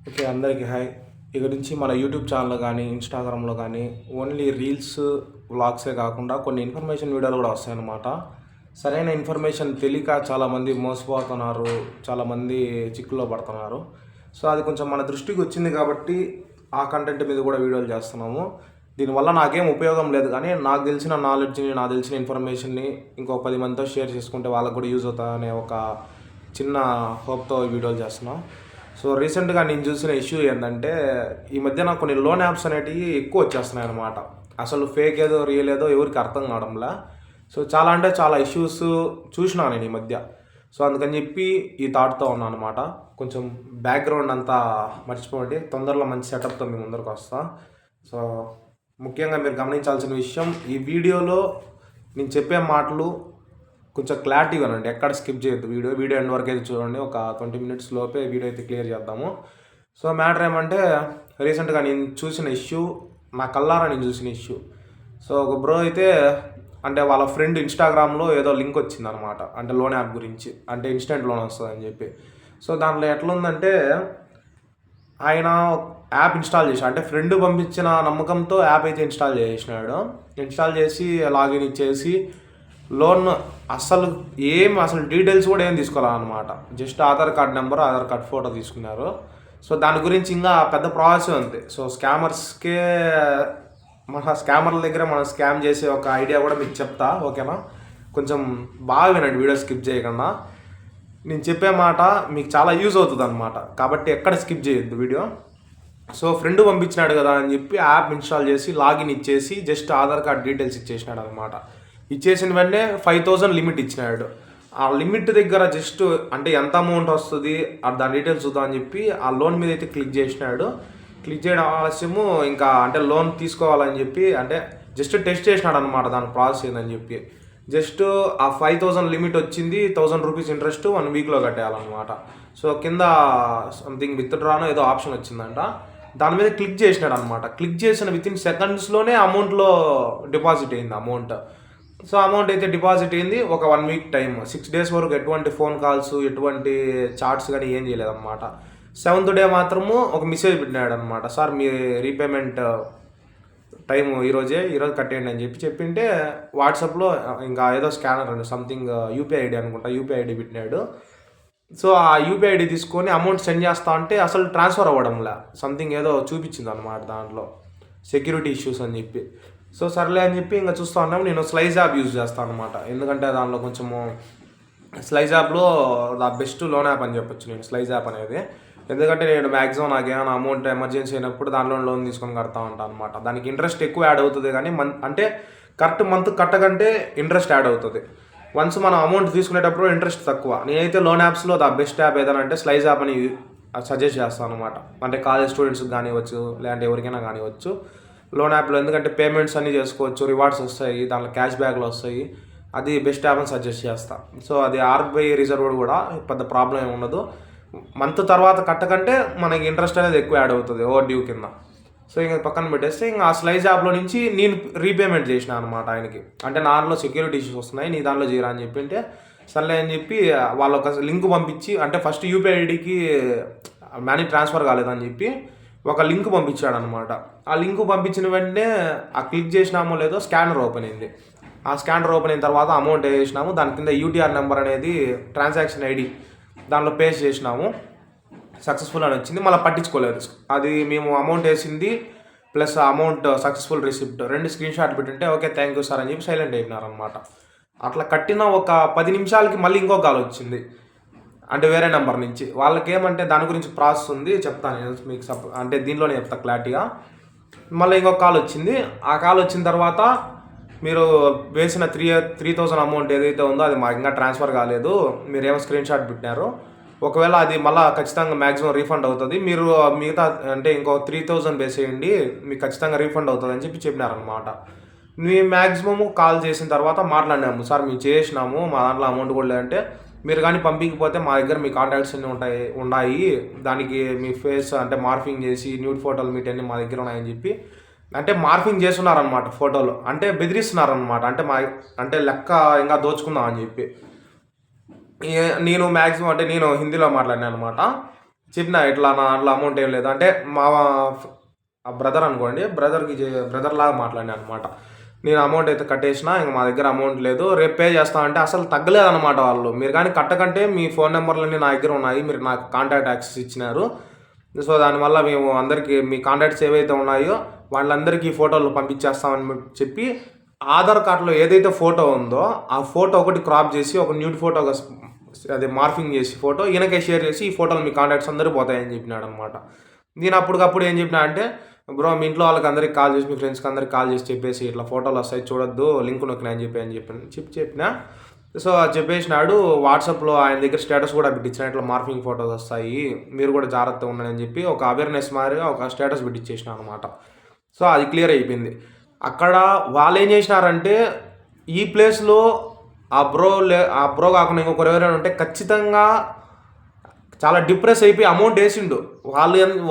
Okay, అందరికీ hi. ఇక నుంచి మన యూట్యూబ్ ఛానల్ కానీ ఇన్స్టాగ్రామ్లో కానీ ఓన్లీ రీల్స్ వ్లాగ్సే కాకుండా కొన్ని ఇన్ఫర్మేషన్ వీడియోలు కూడా వస్తాయన్నమాట. సరైన ఇన్ఫర్మేషన్ తెలియక చాలామంది మోసపోతున్నారు, చాలామంది చిక్కుల్లో పడుతున్నారు. సో అది కొంచెం మన దృష్టికి వచ్చింది కాబట్టి ఆ కంటెంట్ మీద కూడా వీడియోలు చేస్తున్నాము. దీనివల్ల నాకేం ఉపయోగం లేదు, కానీ నాకు తెలిసిన నాలెడ్జ్ని, నాకు తెలిసిన ఇన్ఫర్మేషన్ని ఇంకో 10 మందితో షేర్ చేసుకుంటే వాళ్ళకు కూడా యూజ్ అవుతా అనే ఒక చిన్న హోప్తో ఈ వీడియోలు చేస్తున్నాం. సో రీసెంట్గా నేను చూసిన ఇష్యూ ఏంటంటే, ఈ మధ్య నాకు కొన్ని లోన్ యాప్స్ అనేటివి ఎక్కువ వచ్చేస్తున్నాయి అనమాట. అసలు ఫేక్ ఏదో రియల్ ఏదో ఎవరికి అర్థం కావడంలా. సో చాలా అంటే చాలా ఇష్యూస్ చూసినా నేను ఈ మధ్య. సో అందుకని చెప్పి ఈ థాట్తో ఉన్నాను అనమాట. కొంచెం బ్యాక్గ్రౌండ్ అంతా మర్చిపోండి, తొందరలో మంచి సెటప్తో మీ ముందరకు వస్తా. సో ముఖ్యంగా మీరు గమనించాల్సిన విషయం, ఈ వీడియోలో నేను చెప్పే మాటలు కొంచెం క్లారిటీగా వినండి, ఎక్కడ స్కిప్ చేయొద్దు. వీడియో ఎండ్ వరకు అయితే చూడండి. ఒక 20 మినిట్స్ లోపే వీడియో అయితే క్లియర్ చేద్దాము. సో మ్యాటర్ ఏమంటే, రీసెంట్గా నేను చూసిన ఇష్యూ, నా కల్లారా నేను చూసిన ఇష్యూ. సో ఒక బ్రో అయితే, అంటే వాళ్ళ ఫ్రెండ్ ఇన్స్టాగ్రామ్లో ఏదో లింక్ వచ్చిందనమాట, అంటే లోన్ యాప్ గురించి, అంటే ఇన్స్టెంట్ లోన్ వస్తుందని చెప్పి. సో దాంట్లో ఎట్లుందంటే, ఆయన యాప్ ఇన్స్టాల్ చేసి, అంటే ఫ్రెండ్ పంపించిన నమ్మకంతో యాప్ అయితే ఇన్స్టాల్ చేసినాడు. ఇన్స్టాల్ చేసి లాగిన్ ఇచ్చేసి లోన్ అసలు డీటెయిల్స్ కూడా ఏం తీసుకోవాలన్నమాట. Just Aadhaar card number, Aadhaar card photo తీసుకున్నారు. సో దాని గురించి ఇంకా పెద్ద ప్రాసెస్ ఉంది. సో స్కామర్ల దగ్గర మనం స్కామ్ చేసే ఒక ఐడియా కూడా మీకు చెప్తా, ఓకేనా? కొంచెం బాగా వినండి, వీడియో స్కిప్ చేయకుండా. నేను చెప్పే మాట మీకు చాలా యూజ్ అవుతుంది అనమాట, కాబట్టి ఎక్కడ స్కిప్ చేయొద్దు వీడియో. సో ఫ్రెండ్ పంపించినాడు కదా అని చెప్పి యాప్ ఇన్స్టాల్ చేసి లాగిన్ ఇచ్చేసి జస్ట్ ఆధార్ కార్డ్ డీటెయిల్స్ ఇచ్చేసినాడు అనమాట. ఇచ్చేసిన వెంటనే 5,000 లిమిట్ ఇచ్చినాడు. ఆ లిమిట్ దగ్గర జస్ట్ అంటే ఎంత అమౌంట్ వస్తుంది దాని డీటెయిల్స్ చూద్దాం అని చెప్పి ఆ లోన్ మీద అయితే క్లిక్ చేసినాడు. క్లిక్ చేయడం ఆలస్యము, ఇంకా అంటే లోన్ తీసుకోవాలని చెప్పి అంటే జస్ట్ టెస్ట్ చేసినాడు అనమాట దాని ప్రాసెస్ ఏందని చెప్పి. జస్ట్ ఆ 5,000 లిమిట్ వచ్చింది, 1,000 రూపీస్ ఇంట్రెస్ట్ 1 వీక్లో కట్టేయాలన్నమాట. సో కింద సంథింగ్ విత్డ్రానో ఏదో ఆప్షన్ వచ్చిందంట, దాని మీద క్లిక్ చేసినాడు అనమాట. క్లిక్ చేసిన వితిన్ సెకండ్స్లోనే అమౌంట్లో డిపాజిట్ అయింది అమౌంట్. సో అమౌంట్ అయితే డిపాజిట్ అయింది. ఒక 1 వీక్ టైం, 6 డేస్ వరకు ఎటువంటి ఫోన్ కాల్స్, ఎటువంటి చాట్స్ కానీ ఏం చేయలేదన్నమాట. 7th డే మాత్రము ఒక మెసేజ్ పెట్టినాడు అనమాట, సార్ మీ రీపేమెంట్ టైం ఈరోజు కట్టేయండి అని చెప్పింటే వాట్సాప్లో ఇంకా ఏదో స్కానర్ అండి, సంథింగ్ యూపీఐ ఐడి అనుకుంటా, యూపీఐ ఐడి పెట్టినాడు. సో ఆ యూపీఐ ఐడి తీసుకొని అమౌంట్ సెండ్ చేస్తా అంటే అసలు ట్రాన్స్ఫర్ అవ్వడంలే, సంథింగ్ ఏదో చూపించింది అనమాట దాంట్లో, సెక్యూరిటీ ఇష్యూస్ అని చెప్పి. సో సర్లే అని చెప్పి ఇంకా చూస్తూ ఉన్నాము. నేను స్లైజ్ యాప్ యూజ్ చేస్తాను అనమాట, ఎందుకంటే దానిలో కొంచెము స్లైజ్ యాప్లో ద బెస్ట్ లోన్ యాప్ అని చెప్పొచ్చు నేను, స్లైజ్ యాప్ అనేది. ఎందుకంటే నేను మ్యాక్సిమం నాకు ఏమైనా అమౌంట్ ఎమర్జెన్సీ అయినప్పుడు దానిలో లోన్ తీసుకొని కడతా ఉంటాను అనమాట. దానికి ఇంట్రెస్ట్ ఎక్కువ యాడ్ అవుతుంది, కానీ అంటే కరెక్ట్ మంత్ కట్టకంటే ఇంట్రెస్ట్ యాడ్ అవుతుంది. వన్స్ మనం అమౌంట్ తీసుకునేటప్పుడు ఇంట్రెస్ట్ తక్కువ. నేనైతే లోన్ యాప్స్లో ద బెస్ట్ యాప్ ఏదైనా అంటే స్లైజ్ యాప్ అని సజెస్ట్ చేస్తాను అనమాట. అంటే కాలేజ్ స్టూడెంట్స్కి కానివ్వచ్చు, లేదంటే ఎవరికైనా కానివ్వచ్చు లోన్ యాప్లో, ఎందుకంటే పేమెంట్స్ అన్నీ చేసుకోవచ్చు, రివార్డ్స్ వస్తాయి, దాంట్లో క్యాష్ బ్యాక్లు వస్తాయి. అది బెస్ట్ యాప్ అని సజెస్ట్ చేస్తాను. సో అది ఆర్బీఐ రిజర్వ్డ్ కూడా, పెద్ద ప్రాబ్లం ఏమి ఉండదు. మంత్ తర్వాత కట్టకంటే మనకి ఇంట్రెస్ట్ అనేది ఎక్కువ యాడ్ అవుతుంది ఓవర్ డ్యూ కింద. సో ఇంకా పక్కన పెట్టేస్తే ఇంకా ఆ స్లైజ్ యాప్లో నుంచి నేను రీపేమెంట్ చేసిన అనమాట ఆయనకి. అంటే దానిలో సెక్యూరిటీ ఇష్యూస్ వస్తున్నాయి, నీ దానిలో చేయరా అని చెప్పింటే సర్లే అని చెప్పి వాళ్ళు ఒక లింక్ పంపించి, అంటే ఫస్ట్ యూపీఐ ఐడికి మనీ ట్రాన్స్ఫర్ కాలేదని చెప్పి ఒక లింక్ పంపించాడు అనమాట. ఆ లింక్ పంపించిన వెంటనే ఆ క్లిక్ చేసినామో లేదో స్కానర్ ఓపెన్ అయింది. ఆ స్కానర్ ఓపెన్ అయిన తర్వాత అమౌంట్ వేసినాము, దాని కింద యూటీఆర్ నెంబర్ అనేది ట్రాన్సాక్షన్ ఐడి దాంట్లో పేస్ట్ చేసినాము, సక్సెస్ఫుల్ అని వచ్చింది. మళ్ళీ పట్టించుకోలేదు, అది మేము అమౌంట్ వేసింది plus amount successful receipt 2 screenshot పెట్టింటే ఓకే థ్యాంక్ యూ సార్ అని చెప్పి సైలెంట్ అయిపోయినారనమాట. అట్లా కట్టిన ఒక 10 నిమిషాలకి మళ్ళీ ఇంకో కాల్ వచ్చింది, అంటే వేరే నెంబర్ నుంచి. వాళ్ళకి ఏమంటే దాని గురించి ప్రాసెస్ ఉంది, చెప్తాను నేను మీకు అంటే దీనిలోనే చెప్తా క్లారిటీగా. మళ్ళీ ఇంకొక కాల్ వచ్చింది. ఆ కాల్ వచ్చిన తర్వాత మీరు వేసిన 3,000 అమౌంట్ ఏదైతే ఉందో అది మాకు ఇంకా ట్రాన్స్ఫర్ కాలేదు, మీరేమో స్క్రీన్ షాట్ పెట్టినారు, ఒకవేళ అది మళ్ళీ ఖచ్చితంగా మ్యాక్సిమం రీఫండ్ అవుతుంది, మీరు మిగతా అంటే ఇంకో 3,000 వేసేయండి, మీకు ఖచ్చితంగా రీఫండ్ అవుతుంది అని చెప్పినారనమాట. మేము మ్యాక్సిమము కాల్ చేసిన తర్వాత మాట్లాడినాము, సార్ మేము చేసినాము, మా దాంట్లో అమౌంట్ కూడా లేదంటే, మీరు కానీ పంపించకపోతే మా దగ్గర మీ కాంటాక్ట్స్ అన్నీ ఉన్నాయి, దానికి మీ ఫేస్ అంటే మార్ఫింగ్ చేసి న్యూడ్ ఫోటోలు మీటన్నీ మా దగ్గర ఉన్నాయని చెప్పి, అంటే మార్ఫింగ్ చేస్తున్నారనమాట ఫోటోలు, అంటే బెదిరిస్తున్నారనమాట. అంటే లెక్క ఇంకా దోచుకుందాం అని చెప్పి. నేను మ్యాక్సిమం అంటే నేను హిందీలో మాట్లాడినా అనమాట. చెప్పిన ఇట్లా నా దాంట్లో అమౌంట్ ఏం లేదు అంటే మా బ్రదర్ అనుకోండి, బ్రదర్ లాగా మాట్లాడినా అనమాట. నేను అమౌంట్ అయితే కట్టేసిన, ఇంక మా దగ్గర అమౌంట్ లేదు, రేపు పే చేస్తామంటే అసలు తగ్గలేదన్నమాట వాళ్ళు. మీరు కానీ కట్టకంటే మీ ఫోన్ నెంబర్లన్నీ నా దగ్గర ఉన్నాయి, మీరు నాకు కాంటాక్ట్ యాక్సెస్ ఇచ్చినారు, సో దానివల్ల మేము అందరికీ మీ కాంటాక్ట్స్ ఏవైతే ఉన్నాయో వాళ్ళందరికీ ఫోటోలు పంపించేస్తామని చెప్పి ఆధార్ కార్డులో ఏదైతే ఫోటో ఉందో ఆ ఫోటో ఒకటి క్రాప్ చేసి ఒక న్యూడ్ ఫోటోగా అది మార్ఫింగ్ చేసి ఫోటో ఈయనకే షేర్ చేసి ఈ ఫోటోలు మీ కాంటాక్ట్స్ అందరూ పోతాయని చెప్పినాడు అనమాట. నేను అప్పటికప్పుడు ఏం చెప్పినా అంటే, బ్రో మీ ఇంట్లో వాళ్ళకి అందరికి కాల్ చేసి మీ ఫ్రెండ్స్కి అందరికి కాల్ చేసి చెప్పేసి ఇట్లా ఫోటోలు వస్తాయి చూడొద్దు, లింక్ నొక్కినా అని చెప్పిన. సో చెప్పేసినాడు. వాట్సాప్లో ఆయన దగ్గర స్టేటస్ కూడా పెట్టించిన, ఇట్లా మార్ఫింగ్ ఫోటోస్ వస్తాయి మీరు కూడా జాగ్రత్తగా ఉన్నాయని చెప్పి ఒక అవేర్నెస్ మాదిరిగా ఒక స్టేటస్ పెట్టించేసిన అనమాట. సో అది క్లియర్ అయిపోయింది. అక్కడ వాళ్ళు ఏం చేసినారంటే ఈ ప్లేస్లో ఆ బ్రో కాకుండా ఇంకొకరు ఎవరైనా ఉంటే ఖచ్చితంగా చాలా డిప్రెస్ అయిపోయి అమౌంట్ వేసిండు.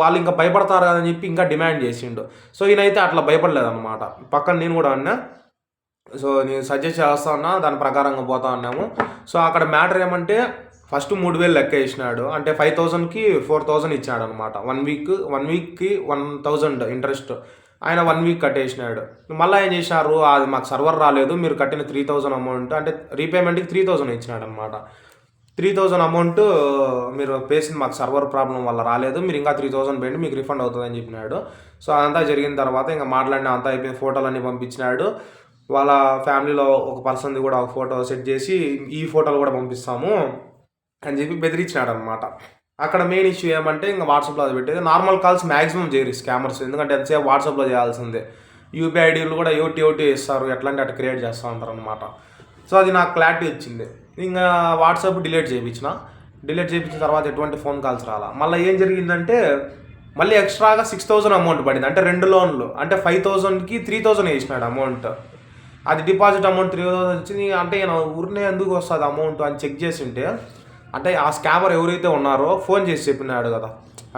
వాళ్ళు ఇంకా భయపడతారు కదని చెప్పి ఇంకా డిమాండ్ చేసిండు. సో ఈయనైతే అట్లా భయపడలేదన్నమాట. పక్కన నేను కూడా అన్నా, సో నేను సజెస్ట్ చేస్తా ఉన్నా, దాని ప్రకారంగా పోతా ఉన్నాము. సో అక్కడ మ్యాటర్ ఏమంటే ఫస్ట్ 3,000 లెక్క వేసినాడు, అంటే 5,000కి 4,000 ఇచ్చాడు అనమాట. 1 వీక్కి 1,000 ఇంట్రెస్ట్. ఆయన 1 వీక్ కట్టేసినాడు. మళ్ళీ ఏం చేసినారు, అది మాకు సర్వర్ రాలేదు, మీరు కట్టిన 3,000 అమౌంట్ అంటే రీపేమెంట్కి 3,000 ఇచ్చినాడు అనమాట. 3,000 అమౌంట్ మీరు పేసింది మాకు సర్వర్ ప్రాబ్లం వల్ల రాలేదు, మీరు ఇంకా 3,000 పెట్టి మీకు రిఫండ్ అవుతుందని చెప్పినాడు. సో అదంతా జరిగిన తర్వాత ఇంకా మాట్లాడిన అంతా అయిపోయిన ఫోటోలన్నీ పంపించినాడు. వాళ్ళ ఫ్యామిలీలో ఒక పర్సన్ది కూడా ఒక ఫోటో సెట్ చేసి ఈ ఫోటోలు కూడా పంపిస్తాము అని చెప్పి బెదిరించినాడు అనమాట. అక్కడ మెయిన్ ఇష్యూ ఏమంటే ఇంకా వాట్సాప్లో అది పెట్టేది. నార్మల్ కాల్స్ మ్యాక్సిమం చేయరు స్కామర్స్, ఎందుకంటే ఎంతసేపు వాట్సాప్లో చేయాల్సిందే. యూపీఐ ఐడీలు కూడా ఓటీ ఇస్తారు, ఎట్లా అంటే అట్లా క్రియేట్ చేస్తూ ఉంటారు అనమాట. సో అది నాకు క్లారిటీ వచ్చింది. ఇంకా వాట్సాప్ డిలీట్ చేయించిన తర్వాత ఎటువంటి ఫోన్ కాల్స్ రాలా. మళ్ళీ ఏం జరిగిందంటే మళ్ళీ ఎక్స్ట్రాగా 6,000 అమౌంట్ పడింది, అంటే 2 లోన్లు, అంటే 5,000కి 3,000 వేసినాడు అమౌంట్. అది డిపాజిట్ అమౌంట్ 3,000 వచ్చింది. అంటే నేను ఊరినే ఎందుకు వస్తుంది అమౌంట్ అని చెక్ చేసి ఉంటే, అంటే ఆ స్కామర్ ఎవరైతే ఉన్నారో ఫోన్ చేసి చెప్పినాడు కదా,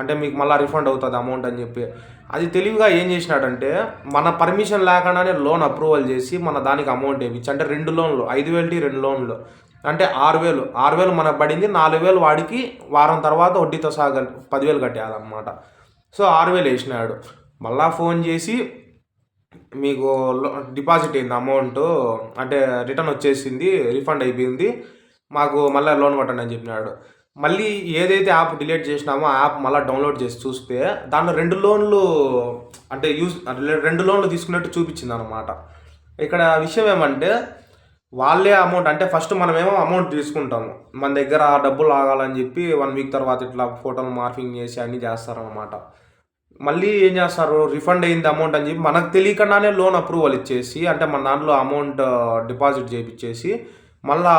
అంటే మీకు మళ్ళీ రిఫండ్ అవుతుంది అమౌంట్ అని చెప్పి. అది తెలివిగా ఏం చేసినాడంటే మన పర్మిషన్ లేకుండానే లోన్ అప్రూవల్ చేసి మన దానికి అమౌంట్ వేయించి, అంటే 2 లోన్లు 5,000కి 2 లోన్లు అంటే 6,000 మనకు పడింది. 4,000 వాడికి వారం తర్వాత వడ్డీతో సహా 10,000 కట్టేయాలన్నమాట. సో 6,000 వేసినాడు. మళ్ళా ఫోన్ చేసి మీకు డిపాజిట్ అయింది అమౌంట్, అంటే రిటర్న్ వచ్చేసింది, రీఫండ్ అయిపోయింది, మాకు మళ్ళీ లోన్ కట్టండి అని చెప్పినాడు. మళ్ళీ ఏదైతే యాప్ డిలీట్ చేసినామో ఆ యాప్ మళ్ళీ డౌన్లోడ్ చేసి చూస్తే దాంట్లో 2 లోన్లు అంటే 2 లోన్లు తీసుకున్నట్టు చూపించింది అనమాట. ఇక్కడ విషయం ఏమంటే వాళ్ళే అమౌంట్, అంటే ఫస్ట్ మనమేమో అమౌంట్ తీసుకుంటాము, మన దగ్గర డబ్బులు ఆగాలని చెప్పి 1 వీక్ తర్వాత ఇట్లా ఫోటోలు మార్ఫింగ్ చేసి అన్నీ చేస్తారనమాట. మళ్ళీ ఏం చేస్తారు, రిఫండ్ అయింది అమౌంట్ అని చెప్పి మనకు తెలియకుండానే లోన్ అప్రూవల్ ఇచ్చేసి, అంటే మన దాంట్లో అమౌంట్ డిపాజిట్ చేయించేసి మళ్ళా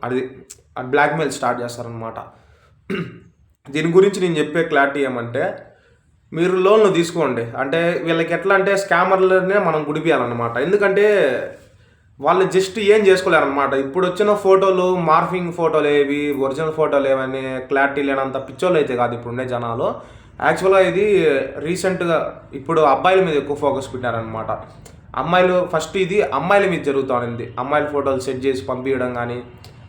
అది బ్లాక్మెయిల్ స్టార్ట్ చేస్తారనమాట. దీని గురించి నేను చెప్పే క్లారిటీ ఏమంటే, మీరు లోన్లు తీసుకోండి, అంటే వీళ్ళకి ఎట్లా అంటే స్కామర్లనే మనం గుడిపియాలన్నమాట. ఎందుకంటే వాళ్ళు జస్ట్ ఏం చేసుకోలేరన్నమాట. ఇప్పుడు వచ్చిన ఫోటోలు మార్ఫింగ్ ఫోటోలు ఏవి, ఒరిజినల్ ఫోటోలు ఏవని క్లారిటీ లేనంత పిచ్చోళ్ళు అయితే కాదు ఇప్పుడు ఉండే జనాలు. యాక్చువల్గా ఇది రీసెంట్గా ఇప్పుడు అబ్బాయిల మీద ఎక్కువ ఫోకస్ పెట్టారనమాట. అమ్మాయిలు ఫస్ట్ ఇది అమ్మాయిల మీద జరుగుతూ ఉంది, అమ్మాయిల ఫోటోలు సెట్ చేసి పంపించడం కానీ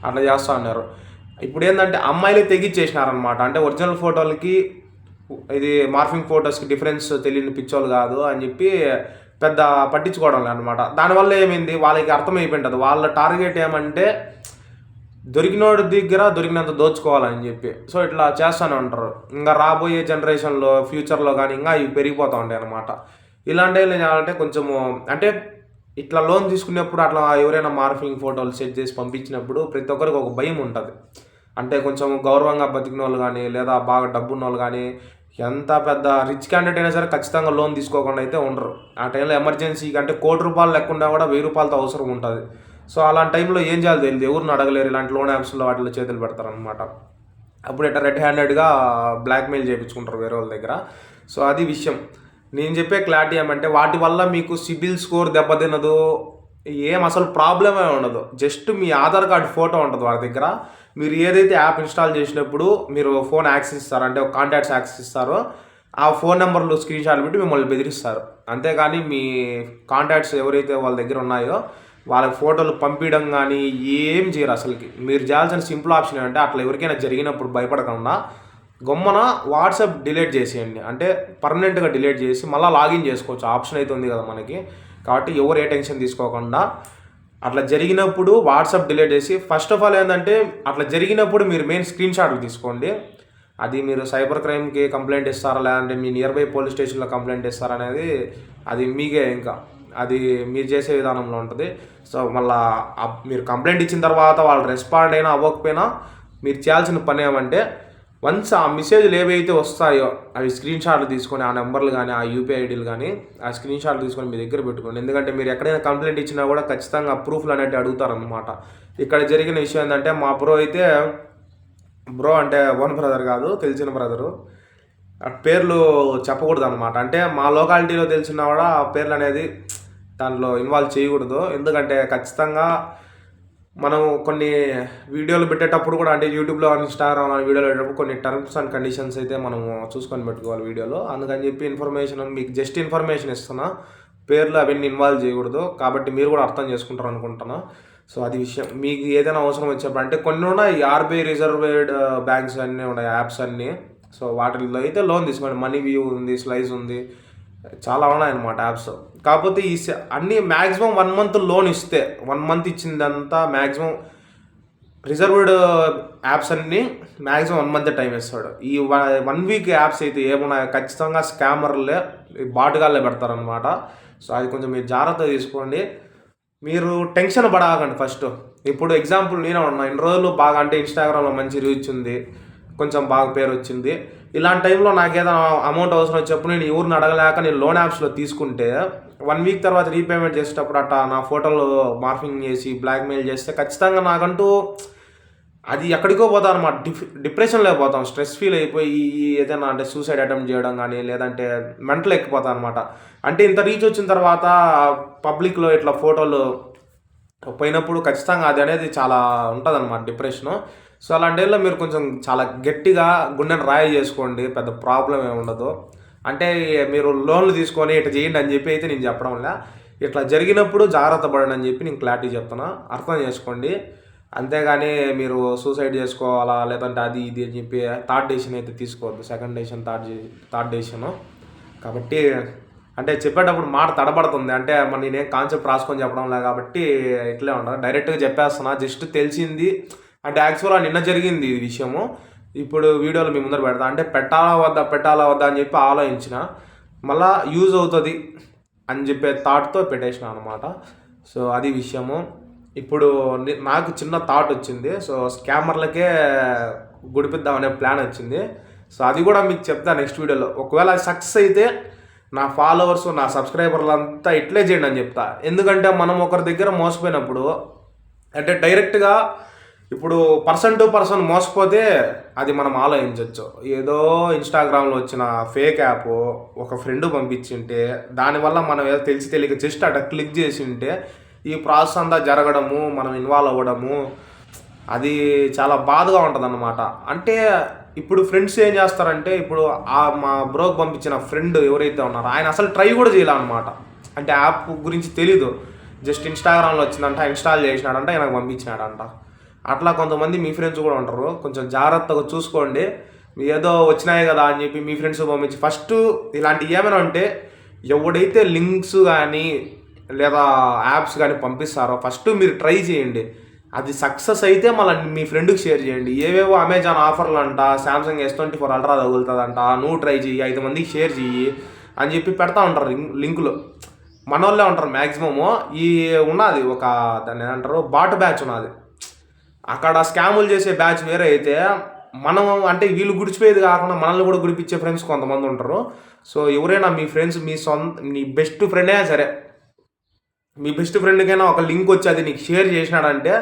అట్లా చేస్తూ ఉన్నారు. ఇప్పుడు ఏంటంటే అమ్మాయిలే తెగించేసినారనమాట. అంటే ఒరిజినల్ ఫోటోలకి ఇది మార్ఫింగ్ ఫోటోస్కి డిఫరెన్స్ తెలియని పిచ్చోళ్ళు కాదు అని చెప్పి పెద్ద పట్టించుకోవడం లేదనమాట. దానివల్ల ఏమైంది, వాళ్ళకి అర్థమైపోయింటుంది వాళ్ళ టార్గెట్ ఏమంటే దొరికినోడి దగ్గర దొరికినంత దోచుకోవాలని చెప్పి. సో ఇట్లా చేస్తూనే ఉంటారు. ఇంకా రాబోయే జనరేషన్లో ఫ్యూచర్లో కానీ ఇంకా ఇవి పెరిగిపోతూ ఉంటాయి అనమాట. ఇలాంటివి అంటే కొంచెము అంటే ఇట్లా లోన్ తీసుకునేప్పుడు అట్లా ఎవరైనా మార్ఫింగ్ ఫోటోలు సెట్ చేసి పంపించినప్పుడు ప్రతి ఒక్కరికి ఒక భయం ఉంటుంది. అంటే కొంచెం గౌరవంగా బతికిన వాళ్ళు కానీ లేదా బాగా డబ్బున్న వాళ్ళు కానీ ఎంత పెద్ద రిచ్ క్యాండిడేట్ అయినా సరే ఖచ్చితంగా లోన్ తీసుకోకుండా అయితే ఉండరు. ఆ టైంలో ఎమర్జెన్సీకి అంటే ₹1,00,000 లేకుండా కూడా ₹1,000 అవసరం ఉంటుంది. సో అలాంటి టైంలో ఏం చేయాలి తెలియదు, ఎవరిని అడగలేరు. ఇలాంటి లోన్ యాప్స్లో వాటిలో చేతులు పెడతారనమాట. అప్పుడు ఇట్లా రెడ్ హ్యాండెడ్గా బ్లాక్మెయిల్ చేయించుకుంటారు వేరే వాళ్ళ దగ్గర. సో అది విషయం. నేను చెప్పే క్లారిటీ ఏమంటే వాటి వల్ల మీకు సిబిల్ స్కోర్ దెబ్బతినదు, ఏం అసలు ప్రాబ్లమే ఉండదు. జస్ట్ మీ ఆధార్ కార్డు ఫోటో ఉంటుంది వాడి దగ్గర. మీరు ఏదైతే యాప్ ఇన్స్టాల్ చేసినప్పుడు మీరు ఫోన్ యాక్సెస్ ఇస్తారో, అంటే ఒక కాంటాక్ట్స్ యాక్సెస్ ఇస్తారో ఆ ఫోన్ నెంబర్లు స్క్రీన్ షాట్ పెట్టి మిమ్మల్ని బెదిరిస్తారు. అంతేగాని మీ కాంటాక్ట్స్ ఎవరైతే వాళ్ళ దగ్గర ఉన్నాయో వాళ్ళకి ఫోటోలు పంపించడం కానీ ఏం చేయరు అసలుకి. మీరు చేయాల్సిన సింపుల్ ఆప్షన్ ఏంటంటే అట్లా ఎవరికైనా జరిగినప్పుడు భయపడకుండా గమ్మున వాట్సాప్ డిలీట్ చేసేయండి. అంటే పర్మనెంట్గా డిలీట్ చేసి మళ్ళీ లాగిన్ చేసుకోవచ్చు, ఆప్షన్ అయితే ఉంది కదా మనకి. కాబట్టి ఎవరు ఏ టెన్షన్ తీసుకోకుండా అట్లా జరిగినప్పుడు వాట్సాప్ డిలీట్ చేసి, ఫస్ట్ ఆఫ్ ఆల్ ఏంటంటే అట్లా జరిగినప్పుడు మీరు మెయిన్ స్క్రీన్ షాట్లు తీసుకోండి. అది మీరు సైబర్ క్రైమ్కి కంప్లైంట్ ఇస్తారా, లేదంటే మీ నియర్ బై పోలీస్ స్టేషన్లో కంప్లైంట్ ఇస్తారా అనేది అది మీకే, ఇంకా అది మీరు చేసే విధానంలో ఉంటుంది. సో మళ్ళీ మీరు కంప్లైంట్ ఇచ్చిన తర్వాత వాళ్ళు రెస్పాండ్ అయినా అవ్వకపోయినా మీరు చేయాల్సిన పని ఏమంటే, వన్స్ ఆ మెసేజ్లు ఏవైతే వస్తాయో అవి స్క్రీన్ షాట్లు తీసుకొని, ఆ నెంబర్లు కానీ ఆ యూపీఐ ఐడీలు కానీ ఆ స్క్రీన్ షాట్లు తీసుకొని మీ దగ్గర పెట్టుకోండి. ఎందుకంటే మీరు ఎక్కడైనా కంప్లైంట్ ఇచ్చినా కూడా ఖచ్చితంగా ప్రూఫ్లు అనేవి అడుగుతారనమాట. ఇక్కడ జరిగిన విషయం ఏంటంటే, మా బ్రో అయితే, బ్రో అంటే ఓన్ బ్రదర్ కాదు, తెలిసిన బ్రదరు, పేర్లు చెప్పకూడదు అనమాట. అంటే మా లోకాలిటీలో తెలిసిన కూడా ఆ పేర్లు అనేది దాంట్లో ఇన్వాల్వ్ చేయకూడదు. ఎందుకంటే ఖచ్చితంగా మనం కొన్ని వీడియోలు పెట్టేటప్పుడు కూడా, అంటే యూట్యూబ్లో ఇన్స్టాగ్రామ్ అని వీడియోలు పెట్టేటప్పుడు కొన్ని టర్మ్స్ అండ్ కండిషన్స్ అయితే మనము చూసుకొని పెట్టుకోవాలి వీడియోలో. అందుకని చెప్పి ఇన్ఫర్మేషన్ మీకు జస్ట్ ఇన్ఫర్మేషన్ ఇస్తున్నా, పేర్లు అవన్నీ ఇన్వాల్వ్ చేయకూడదు. కాబట్టి మీరు కూడా అర్థం చేసుకుంటారు అనుకుంటున్నా. సో అది విషయం. మీకు ఏదైనా అవసరం వచ్చేప్పుడు, అంటే కొన్ని ఉన్నాయి ఆర్బీఐ రిజర్వ్డ్ బ్యాంక్స్ అన్నీ ఉన్నాయి, యాప్స్ అన్నీ. సో వాటిల్లో అయితే లోన్ తీసుకోండి. మనీ వ్యూ ఉంది, స్లైస్ ఉంది, చాలా ఉన్నాయన్నమాట యాప్స్. కాకపోతే ఈ అన్నీ మ్యాక్సిమం 1 month లోన్ ఇస్తే, 1 month ఇచ్చిందంతా మ్యాక్సిమం రిజర్వ్డ్ యాప్స్ అన్నీ మ్యాక్సిమం 1 month టైం ఇస్తాడు. ఈ 1 week యాప్స్ అయితే ఏమున్నాయో ఖచ్చితంగా స్కామర్లే, బాటుగాళ్ళే పెడతారనమాట. సో అది కొంచెం మీరు జాగ్రత్త తీసుకోండి. మీరు టెన్షన్ పడకండి ఫస్ట్. ఇప్పుడు ఎగ్జాంపుల్ నేనే ఉన్నా, ఇన్ని రోజులు బాగా, అంటే ఇన్స్టాగ్రామ్లో మంచి రీచ్ ఉంది, కొంచెం బాగా పేరు వచ్చింది. ఇలాంటి టైంలో నాకు ఏదైనా అమౌంట్ అవసరం వచ్చేప్పుడు నేను ఎవరిని అడగలేక నేను లోన్ యాప్స్లో తీసుకుంటే 1 week తర్వాత రీపేమెంట్ చేసేటప్పుడు అట్టా నా ఫోటోలు మార్ఫింగ్ చేసి బ్లాక్మెయిల్ చేస్తే ఖచ్చితంగా నాకంటూ అది ఎక్కడికో పోతాం అనమాట. డిప్రెషన్లో పోతాం, స్ట్రెస్ ఫీల్ అయిపోయి ఏదైనా అంటే సూసైడ్ అటెంప్ట్ చేయడం కానీ, లేదంటే మెంటల్ ఎక్కిపోతాం అనమాట. అంటే ఇంత రీచ్ వచ్చిన తర్వాత పబ్లిక్లో ఇట్లా ఫోటోలు పోయినప్పుడు ఖచ్చితంగా అది అనేది చాలా ఉంటుంది అనమాట, డిప్రెషను. సో అలాంటి టైంలో మీరు కొంచెం చాలా గట్టిగా గుండెని రాయి చేసుకోండి, పెద్ద ప్రాబ్లం ఏమి ఉండదు. అంటే మీరు లోన్లు తీసుకొని ఇట్లా చేయండి అని చెప్పి అయితే నేను చెప్పడం వల్ల, ఇట్లా జరిగినప్పుడు జాగ్రత్త పడండి అని చెప్పి నేను క్లారిటీ చెప్తున్నా, అర్థం చేసుకోండి. అంతేగాని మీరు సూసైడ్ చేసుకోవాలా లేదంటే అది ఇది అని చెప్పి థర్డ్ డెసిషన్ అయితే తీసుకోవద్దు. Second decision, third decision. కాబట్టి అంటే చెప్పేటప్పుడు మాట తడబడుతుంది, అంటే మరి నేనేం కాన్సెప్ట్ రాసుకొని చెప్పడం లేదు కాబట్టి ఇట్లే ఉండదు, డైరెక్ట్గా చెప్పేస్తున్నా. జస్ట్ తెలిసింది, అంటే యాక్చువల్గా నిన్న జరిగింది ఈ విషయము, ఇప్పుడు వీడియోలో మీ ముందర పెడతా. అంటే పెట్టాలా వద్దా అని చెప్పి ఆలోచించిన, మళ్ళా యూజ్ అవుతుంది అని చెప్పే థాట్తో పెట్టేసిన అనమాట. సో అది విషయము. ఇప్పుడు నాకు చిన్న థాట్ వచ్చింది. సో స్కామర్లకే గుడిపిద్దామనే ప్లాన్ వచ్చింది. సో అది కూడా మీకు చెప్తా నెక్స్ట్ వీడియోలో. ఒకవేళ అది సక్సెస్ అయితే నా ఫాలోవర్స్, నా సబ్స్క్రైబర్లు అంతా ఇట్లే చేయండి అని చెప్తా. ఎందుకంటే మనం ఒకరి దగ్గర మోసపోయినప్పుడు, అంటే డైరెక్ట్గా ఇప్పుడు పర్సన్ టు పర్సన్ మోసపోతే అది మనం ఆలోచించవచ్చు. ఏదో ఇన్స్టాగ్రామ్లో వచ్చిన ఫేక్ యాప్ ఒక ఫ్రెండ్ పంపించింటే, దానివల్ల మనం ఏదో తెలిసి తెలియక జస్ట్ అట్లా క్లిక్ చేసి ఉంటే ఈ ప్రాసెస్ అంతా జరగడము, మనం ఇన్వాల్వ్ అవ్వడము, అది చాలా బాధగా ఉంటుంది అన్నమాట. అంటే ఇప్పుడు ఫ్రెండ్స్ ఏం చేస్తారంటే, ఇప్పుడు మా బ్రోకి పంపించిన ఫ్రెండ్ ఎవరైతే ఉన్నారో ఆయన అసలు ట్రై కూడా చేయాలన్నమాట. అంటే యాప్ గురించి తెలీదు, జస్ట్ ఇన్స్టాగ్రామ్లో వచ్చిందంట, ఇన్స్టాల్ చేసినాడంట, ఆయనకు పంపించినాడంట. అట్లా కొంతమంది మీ ఫ్రెండ్స్ కూడా ఉంటారు. కొంచెం జాగ్రత్తగా చూసుకోండి. ఏదో వచ్చినాయి కదా అని చెప్పి మీ ఫ్రెండ్స్ పంపించి, ఫస్ట్ ఇలాంటివి ఏమైనా ఉంటే ఎవడైతే లింక్స్ కానీ లేదా యాప్స్ కానీ పంపిస్తారో ఫస్ట్ మీరు ట్రై చేయండి. అది సక్సెస్ అయితే మళ్ళీ మీ ఫ్రెండ్కి షేర్ చేయండి. ఏవేవో అమెజాన్ ఆఫర్లు అంట, సామ్సంగ్ S24 Ultra తగులుతుందంట, నువ్వు ట్రై చెయ్యి, 5 మందికి షేర్ చెయ్యి అని చెప్పి పెడతా ఉంటారు లింకులు. మన వాళ్ళే ఉంటారు మ్యాక్సిమము. ఈ ఉన్నది ఒక దాన్ని ఏమంటారు, బాట్ బ్యాచ్ ఉన్నది. అక్కడ స్కాములు చేసే బ్యాచ్ వేరే అయితే, మనం అంటే వీళ్ళు గుడిచిపోయేది కాకుండా మనల్ని కూడా గుడిపించే ఫ్రెండ్స్ కొంతమంది ఉంటారు. సో ఎవరైనా మీ ఫ్రెండ్స్, మీ బెస్ట్ ఫ్రెండే సరే, మీ బెస్ట్ ఫ్రెండ్కైనా ఒక లింక్ వచ్చి అది నీకు షేర్ చేసినాడంటే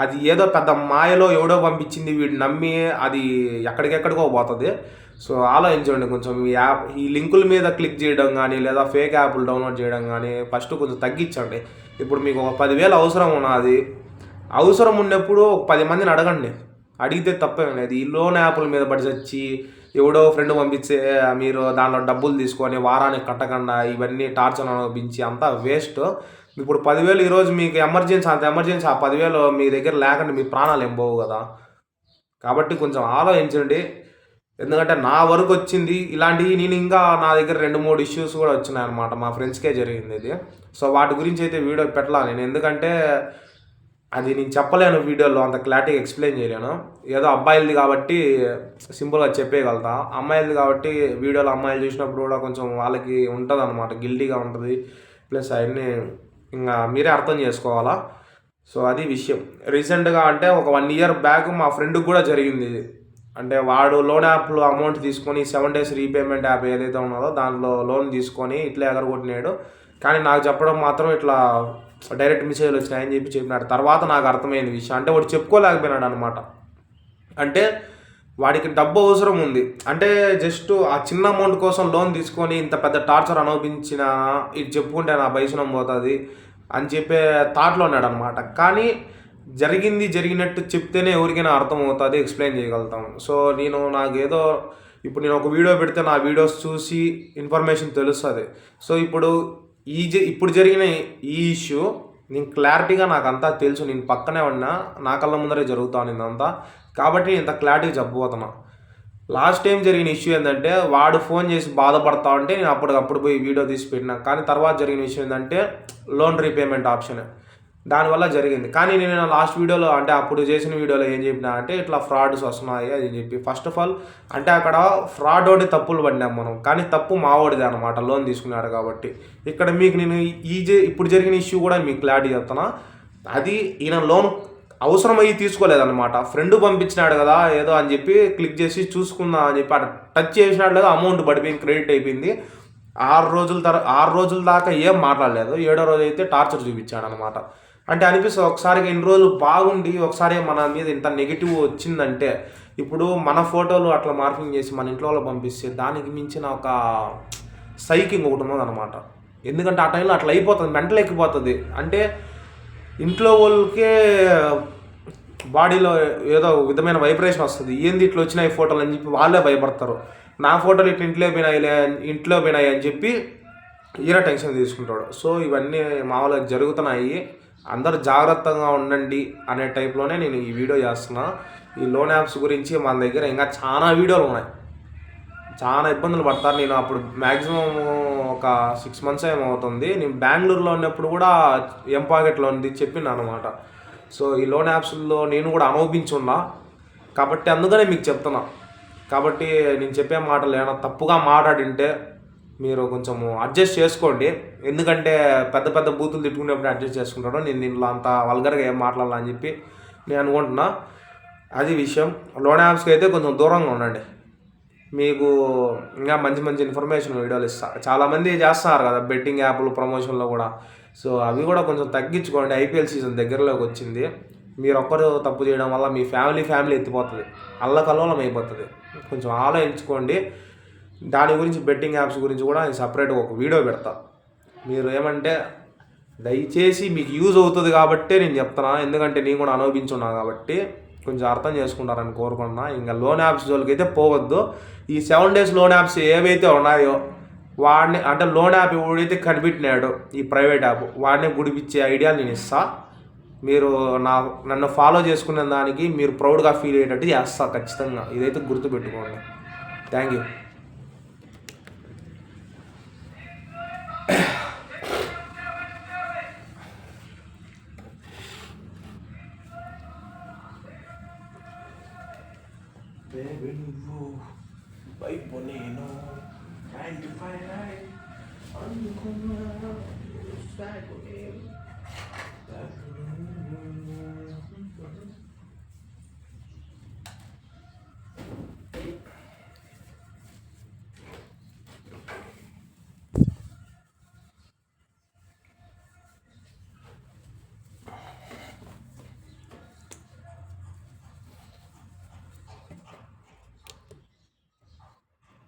అది ఏదో పెద్ద మాయలో ఎవడో పంపించింది, వీడు నమ్మి అది ఎక్కడికెక్కడికో పోతుంది. సో ఆలోచించండి కొంచెం. ఈ లింకుల మీద క్లిక్ చేయడం కానీ లేదా ఫేక్ యాప్లు డౌన్లోడ్ చేయడం కానీ ఫస్ట్ కొంచెం తగ్గించండి. ఇప్పుడు మీకు ఒక 10,000 అవసరం ఉన్నది, అవసరం ఉన్నప్పుడు 10 మందిని అడగండి, అడిగితే తప్పేం లేదు. ఈ లోన్ యాప్ల మీద పడి వచ్చి ఎవడో ఫ్రెండ్ పంపించే మీరు దానిలో డబ్బులు తీసుకొని వారానికి కట్టకుండా ఇవన్నీ టార్చర్ అనిపించి అంతా వేస్ట్. ఇప్పుడు 10,000 ఈరోజు మీకు ఎమర్జెన్సీ, అంత ఎమర్జెన్సీ, ఆ 10,000 మీ దగ్గర లేకుండా మీ ప్రాణాలు ఏం పోవు కదా. కాబట్టి కొంచెం ఆలోచించండి. ఎందుకంటే నా వరకు వచ్చింది ఇలాంటివి. నేను ఇంకా నా దగ్గర 2-3 ఇష్యూస్ కూడా వచ్చినాయి అనమాట. మా ఫ్రెండ్స్కే జరిగింది ఇది. సో వాటి గురించి అయితే వీడియో పెట్టాల నేను, ఎందుకంటే అది నేను చెప్పలేను వీడియోలో, అంత క్లారిటీగా ఎక్స్ప్లెయిన్ చేయలేను. ఏదో అబ్బాయిలది కాబట్టి సింపుల్గా చెప్పేయగలుగుతా, అమ్మాయిలది కాబట్టి వీడియోలో అమ్మాయిలు చూసినప్పుడు కూడా కొంచెం వాళ్ళకి ఉంటుంది అనమాట, గిల్టీగా ఉంటుంది. ప్లస్ అవన్నీ ఇంకా మీరే అర్థం చేసుకోవాలా. సో అది విషయం. రీసెంట్గా అంటే ఒక 1 ఇయర్ బ్యాక్ మా ఫ్రెండ్కి కూడా జరిగింది ఇది. అంటే వాడు లోన్ యాప్లో అమౌంట్ తీసుకొని 7 days రీపేమెంట్ యాప్ ఏదైతే ఉన్నదో దాంట్లో లోన్ తీసుకొని ఇట్లా ఎగరగొట్టినాడు. కానీ నాకు చెప్పడం మాత్రం ఇట్లా డైరెక్ట్ మెసేజ్లు వచ్చినాయని చెప్పినాడు. తర్వాత నాకు అర్థమైంది విషయం. అంటే వాడు చెప్పుకోలేకపోయినాడు అనమాట. అంటే వాడికి డబ్బు అవసరం ఉంది, అంటే జస్ట్ ఆ చిన్న అమౌంట్ కోసం లోన్ తీసుకొని ఇంత పెద్ద టార్చర్ అనుభవించిన ఇది చెప్పుకుంటే నా బయసునం పోతుంది అని చెప్పే థాట్లో ఉన్నాడు అనమాట. కానీ జరిగినట్టు చెప్తేనే ఎవరికైనా అర్థమవుతుంది, ఎక్స్ప్లెయిన్ చేయగలుగుతాం. సో నాకేదో ఇప్పుడు నేను ఒక వీడియో పెడితే నా వీడియోస్ చూసి ఇన్ఫర్మేషన్ తెలుస్తుంది. సో ఇప్పుడు జరిగిన ఈ ఇష్యూ నేను క్లారిటీగా నాకు అంతా తెలుసు, నేను పక్కనే ఉన్నా, నా కళ్ళ ముందరే జరుగుతాను ఇదంతా. కాబట్టి నేను ఇంత క్లారిటీగా చెప్పబోతున్నా. లాస్ట్ టైం జరిగిన ఇష్యూ ఏంటంటే వాడు ఫోన్ చేసి బాధపడతా ఉంటే నేను అప్పటికప్పుడు పోయి వీడియో తీసి పెట్టినా. కానీ తర్వాత జరిగిన విషయం ఏంటంటే లోన్ రీపేమెంట్ ఆప్షన్, దానివల్ల జరిగింది. కానీ నేను లాస్ట్ వీడియోలో అంటే అప్పుడు చేసిన వీడియోలో ఏం చెప్పినా అంటే ఇట్లా ఫ్రాడ్స్ వస్తున్నాయి అది చెప్పి. ఫస్ట్ ఆఫ్ ఆల్ అంటే అక్కడ ఫ్రాడ్ ఒకటి తప్పులు పడినాం మనం, కానీ తప్పు మావాడిదే అనమాట, లోన్ తీసుకున్నాడు కాబట్టి. ఇక్కడ మీకు నేను ఇప్పుడు జరిగిన ఇష్యూ కూడా మీకు క్లారిటీ చెప్తున్నా. అది ఈయన లోన్ అవసరమయ్యి తీసుకోలేదన్నమాట, ఫ్రెండ్ పంపించినాడు కదా ఏదో అని చెప్పి క్లిక్ చేసి చూసుకుందాం అని చెప్పి అక్కడ టచ్ చేసినాడు లేదా అమౌంట్ పడిపోయింది, క్రెడిట్ అయిపోయింది. 6 రోజుల దాకా ఏం మాట్లాడలేదు. 7వ రోజు అయితే టార్చర్ చూపించాడు అనమాట. అంటే అనిపిస్తుంది ఒకసారిగా ఇన్ని రోజులు బాగుండి ఒకసారి మన మీద ఇంత నెగిటివ్ వచ్చిందంటే, ఇప్పుడు మన ఫోటోలు అట్లా మార్కింగ్ చేసి మన ఇంట్లో వాళ్ళు పంపిస్తే దానికి మించిన ఒక సైకింగ్ ఒకటి ఉన్నదన్నమాట. ఎందుకంటే ఆ టైంలో అట్లా అయిపోతుంది, మెంటల్ ఎక్కిపోతుంది. అంటే ఇంట్లో వాళ్ళకే బాడీలో ఏదో విధమైన వైబ్రేషన్ వస్తుంది, ఏంది ఇట్లా వచ్చినాయి ఫోటోలు అని చెప్పి వాళ్ళే భయపడతారు. నా ఫోటోలు ఇట్లా ఇంట్లో పోయినాయి అని చెప్పి ఈయన టెన్షన్ తీసుకుంటాడు. సో ఇవన్నీ మామూలుగా జరుగుతున్నాయి, అందరూ జాగ్రత్తగా ఉండండి అనే టైప్లోనే నేను ఈ వీడియో చేస్తున్నా. ఈ లోన్ యాప్స్ గురించి మన దగ్గర ఇంకా చాలా వీడియోలు ఉన్నాయి, చాలా ఇబ్బందులు పడతారు. నేను అప్పుడు మ్యాక్సిమం ఒక 6 months ఏమవుతుంది, నేను బెంగళూరులో ఉన్నప్పుడు కూడా ఎంపాకెట్ లోన్ చెప్పినాను అనమాట. సో ఈ లోన్ యాప్స్లో నేను కూడా అనుభవించున్నా కాబట్టి అందుకనే మీకు చెప్తున్నా. కాబట్టి నేను చెప్పే మాటలు ఏమైనా తప్పుగా మాట్లాడింటే మీరు కొంచెం అడ్జస్ట్ చేసుకోండి. ఎందుకంటే పెద్ద పెద్ద బూతులు తిట్టుకునేప్పుడు అడ్జస్ట్ చేసుకుంటాను, నేను దీంట్లో అంత వల్గర్గా ఏం మాట్లాడాలని చెప్పి నేను అనుకుంటున్నా. అది విషయం. లోన్ యాప్స్కి అయితే కొంచెం దూరంగా ఉండండి. మీకు ఇంకా మంచి మంచి ఇన్ఫర్మేషన్ వీడియోలు ఇస్తా. చాలామంది చేస్తున్నారు కదా బెట్టింగ్ యాప్లు ప్రమోషన్లో కూడా. సో అవి కూడా కొంచెం తగ్గించుకోండి. IPL సీజన్ దగ్గరలోకి వచ్చింది. మీరు ఒక్కరు తప్పు చేయడం వల్ల మీ ఫ్యామిలీ ఎత్తిపోతుంది, అల్లకల్లోలం అయిపోతుంది. కొంచెం ఆలోచించుకోండి. దాని గురించి బెట్టింగ్ యాప్స్ గురించి కూడా నేను సపరేట్గా ఒక వీడియో పెడతా. మీరు ఏమంటే దయచేసి మీకు యూజ్ అవుతుంది కాబట్టి నేను చెప్తున్నా, ఎందుకంటే నేను కూడా అనుభవించున్నా కాబట్టి కొంచెం అర్థం చేసుకుంటారని కోరుకున్నా. ఇంకా లోన్ యాప్స్ జోలికి అయితే పోవద్దు. ఈ 7 days లోన్ యాప్స్ ఏవైతే ఉన్నాయో వాడిని, అంటే లోన్ యాప్ ఎవడైతే కనిపెట్టినాడో ఈ ప్రైవేట్ యాప్, వాడిని గుడిపించే ఐడియా నేను ఇస్తా. మీరు నన్ను ఫాలో చేసుకునే దానికి మీరు ప్రౌడ్గా ఫీల్ అయ్యేటట్టు చేస్తా ఖచ్చితంగా. ఇదైతే గుర్తుపెట్టుకోండి. Thank you. Baby నువ్వు వైపు నేను 95 అనుకున్నా